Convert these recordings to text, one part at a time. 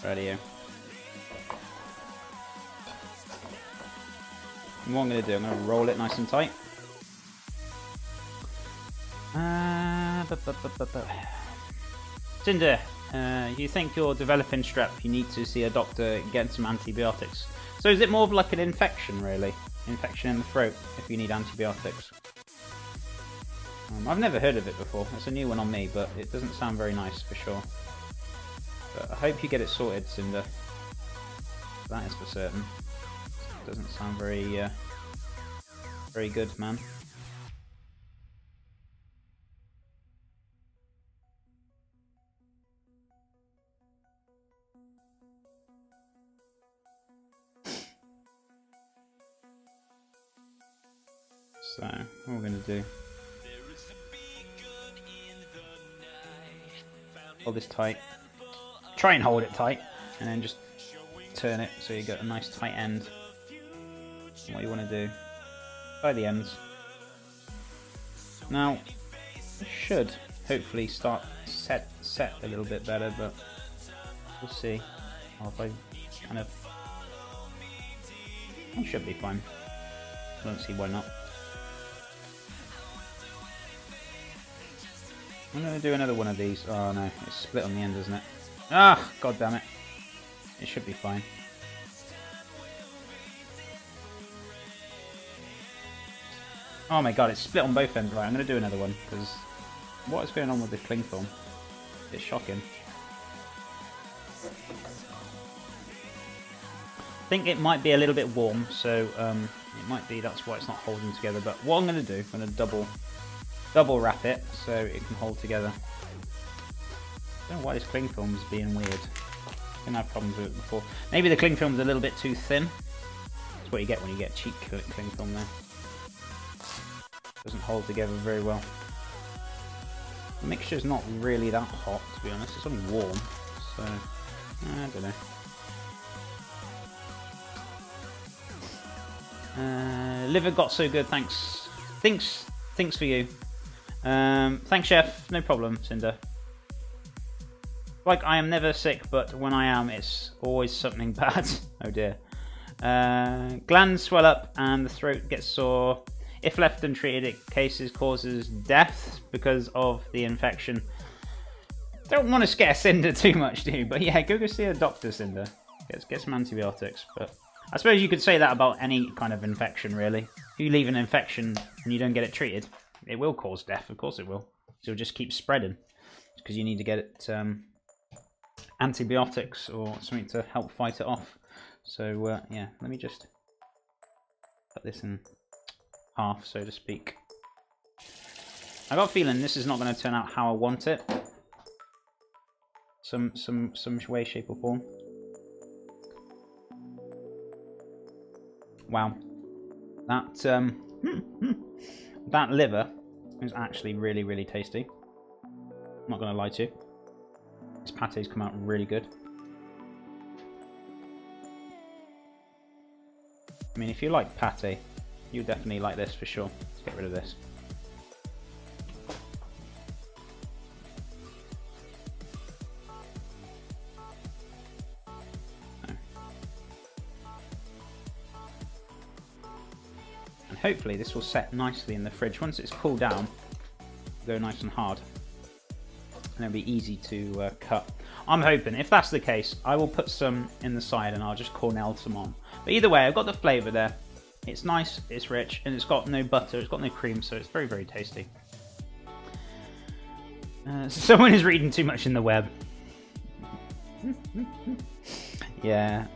Radio. And what I'm going to do, I'm going to roll it nice and tight. Cinder, you think you're developing strep, you need to see a doctor, get some antibiotics. So is it more of like an infection, really? Infection in the throat, if you need antibiotics. I've never heard of it before. It's a new one on me, but it doesn't sound very nice for sure. But I hope you get it sorted, Cinder. That is for certain. It doesn't sound very, very good, man. So, what we're going to do, hold this tight, try and hold it tight, and then just turn it so you get a nice tight end. And what you want to do, tie the ends. Now, it should hopefully start set a little bit better, but we'll see. Or if I kind of, it should be fine. I don't see why not. I'm going to do another one of these. Oh no, it's split on the end, isn't it? Ah, god damn it. It should be fine. Oh my god, it's split on both ends. Right, I'm going to do another one, because what is going on with the cling film? It's shocking. I think it might be a little bit warm, so it might be that's why it's not holding together. But what I'm going to do, I'm going to double wrap it so it can hold together. I don't know why this cling film is being weird. I didn't have problems with it before. Maybe the cling film is a little bit too thin. That's what you get when you get cheap cling film there. Doesn't hold together very well. The mixture's not really that hot, to be honest. It's only warm, so I don't know. Liver got so good, thanks. Thanks for you. Thanks, Chef. No problem, Cinder. Like, I am never sick, but when I am, it's always something bad. Oh dear. Glands swell up and the throat gets sore. If left untreated, it causes death because of the infection. Don't want to scare Cinder too much, do you? But yeah, go see a doctor, Cinder. Get some antibiotics. But I suppose you could say that about any kind of infection, really. If you leave an infection and you don't get it treated, it will cause death. Of course it will. So it'll just keep spreading because you need to get it antibiotics or something to help fight it off. So yeah, let me just cut this in half, so to speak. I got a feeling this is not going to turn out how I want it. Some way, shape, or form. Wow, that that liver is actually really, really tasty. I'm not going to lie to you. This pate's come out really good. I mean, if you like pate, you'll definitely like this for sure. Let's get rid of this. And hopefully this will set nicely in the fridge. Once it's cooled down, it'll go nice and hard. And it'll be easy to cut. I'm hoping, if that's the case, I will put some in the side and I'll just cornell some on. But either way, I've got the flavour there. It's nice, it's rich, and it's got no butter, it's got no cream, so it's very, very tasty. Someone is reading too much in the web. Yeah.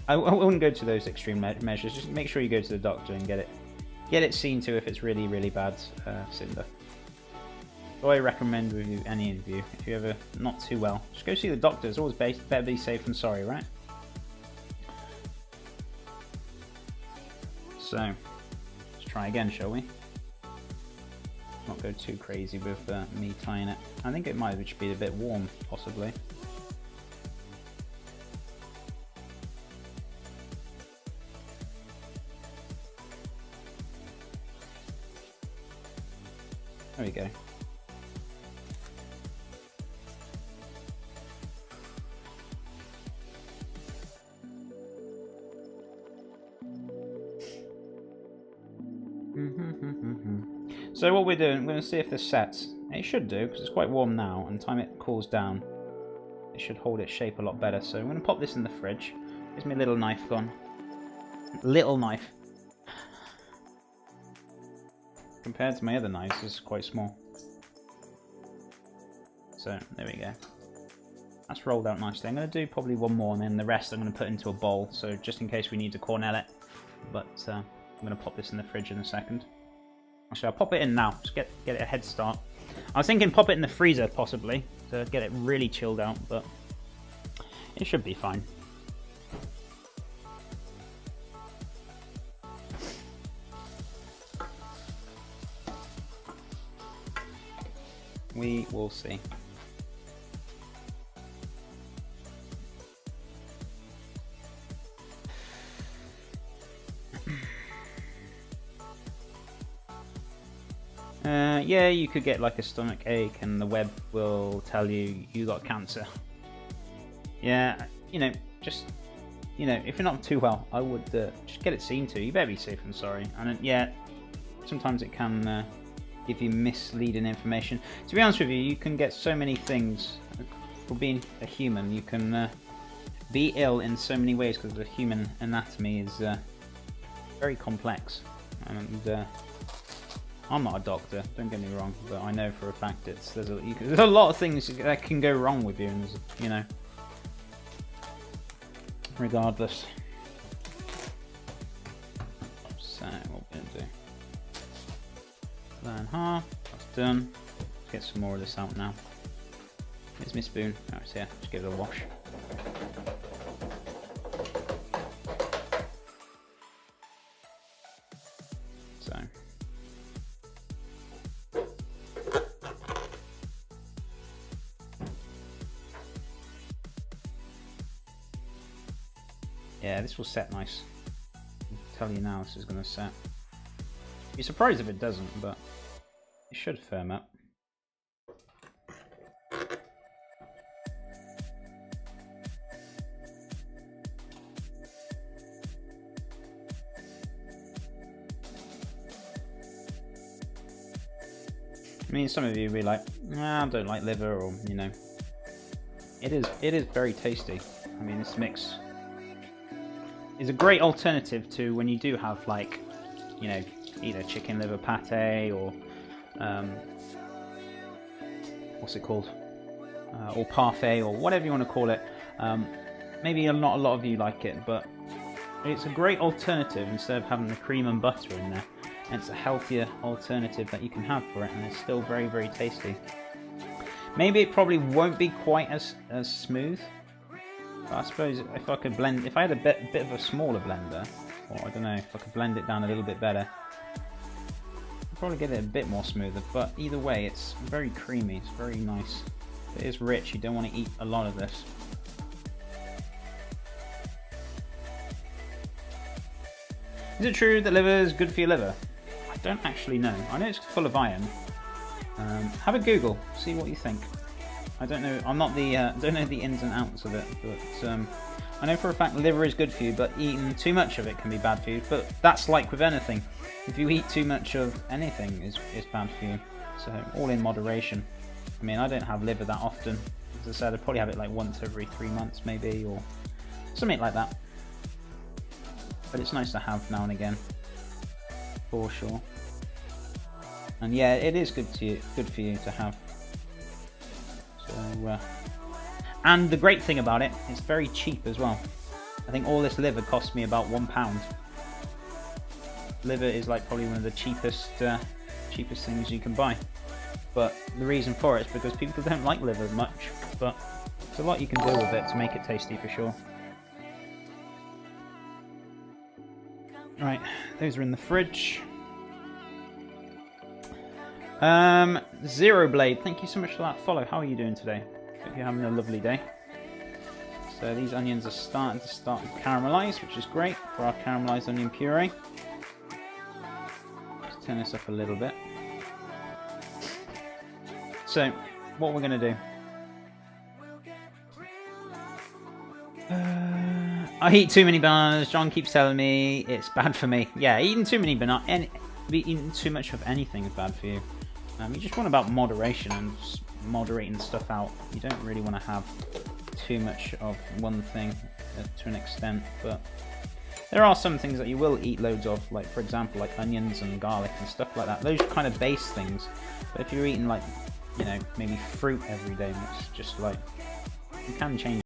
I wouldn't go to those extreme measures. Just make sure you go to the doctor and get it seen to if it's really, really bad, Cinder. So I recommend with you, any of you, if you're ever not too well, just go see the doctor. It's always better be safe than sorry, right? So, let's try again, shall we? Not go too crazy with me tying it. I think it might just be a bit warm, possibly. There we go. So what we're doing, we're going to see if this sets. It should do, because it's quite warm now, and time it cools down, it should hold its shape a lot better. So I'm going to pop this in the fridge. Where's my little knife gone? Little knife. Compared to my other knives, this is quite small. So, there we go. That's rolled out nicely. I'm going to do probably one more, and then the rest I'm going to put into a bowl, so just in case we need to cornell it. But I'm going to pop this in the fridge in a second. Actually, I'll pop it in now, just get it a head start. I was thinking pop it in the freezer, possibly, to get it really chilled out, but it should be fine. We will see. Yeah, you could get like a stomach ache and the web will tell you you got cancer. Yeah, you know, just, you know, if you're not too well, I would just get it seen to. You better be safe and sorry. And yeah, sometimes it can give you misleading information. To be honest with you, you can get so many things for being a human. You can be ill in so many ways because the human anatomy is very complex. And I'm not a doctor, don't get me wrong, but I know for a fact there's a lot of things that can go wrong with you, and you know, regardless. So what we're gonna do? That in half. That's done. Let's get some more of this out now. Here's my spoon. Oh, it's here. Just give it a wash. So. Yeah, this will set nice. I'll tell you now, this is going to set. Be surprised if it doesn't, but it should firm up. I mean, some of you will be like, nah, I don't like liver, or you know, it is very tasty. I mean, this mix is a great alternative to when you do have, like, you know, either chicken liver pate or what's it called, or parfait, or whatever you want to call it. Maybe not a lot of you like it, but it's a great alternative instead of having the cream and butter in there. And it's a healthier alternative that you can have for it, and it's still very, very tasty. Maybe it probably won't be quite as smooth. But I suppose if I could blend, if I had a bit of a smaller blender, or I don't know, if I could blend it down a little bit better, I'd probably get it a bit more smoother. But either way, it's very creamy. It's very nice. It is rich. You don't want to eat a lot of this. Is it true that liver is good for your liver? I don't actually know. I know it's full of iron. Have a Google, see what you think. I don't know. I'm not the don't know the ins and outs of it, but I know for a fact liver is good for you. But eating too much of it can be bad for you. But that's like with anything. If you eat too much of anything, is bad for you. So all in moderation. I mean, I don't have liver that often. As I said, I probably have it like once every 3 months, maybe, or something like that. But it's nice to have now and again, for sure. And yeah, it is good for you to have. So, and the great thing about it, it's very cheap as well. I think all this liver cost me about £1. Liver is like probably one of the cheapest things you can buy. But the reason for it is because people don't like liver much. But there's a lot you can do with it to make it tasty for sure. Right, those are in the fridge. Zero Blade, thank you so much for that follow. How are you doing today? Hope you're having a lovely day. So these onions are starting to caramelize, which is great for our caramelized onion puree. Let's turn this up a little bit. So, what we're going to do. I eat too many bananas. John keeps telling me it's bad for me. Yeah, eating too many bananas. eating too much of anything is bad for you. You just want about moderation and just moderating stuff out. You don't really want to have too much of one thing to an extent, but there are some things that you will eat loads of, like for example like onions and garlic and stuff like that. Those kind of base things. But if you're eating like, you know, maybe fruit every day, it's just like, you can change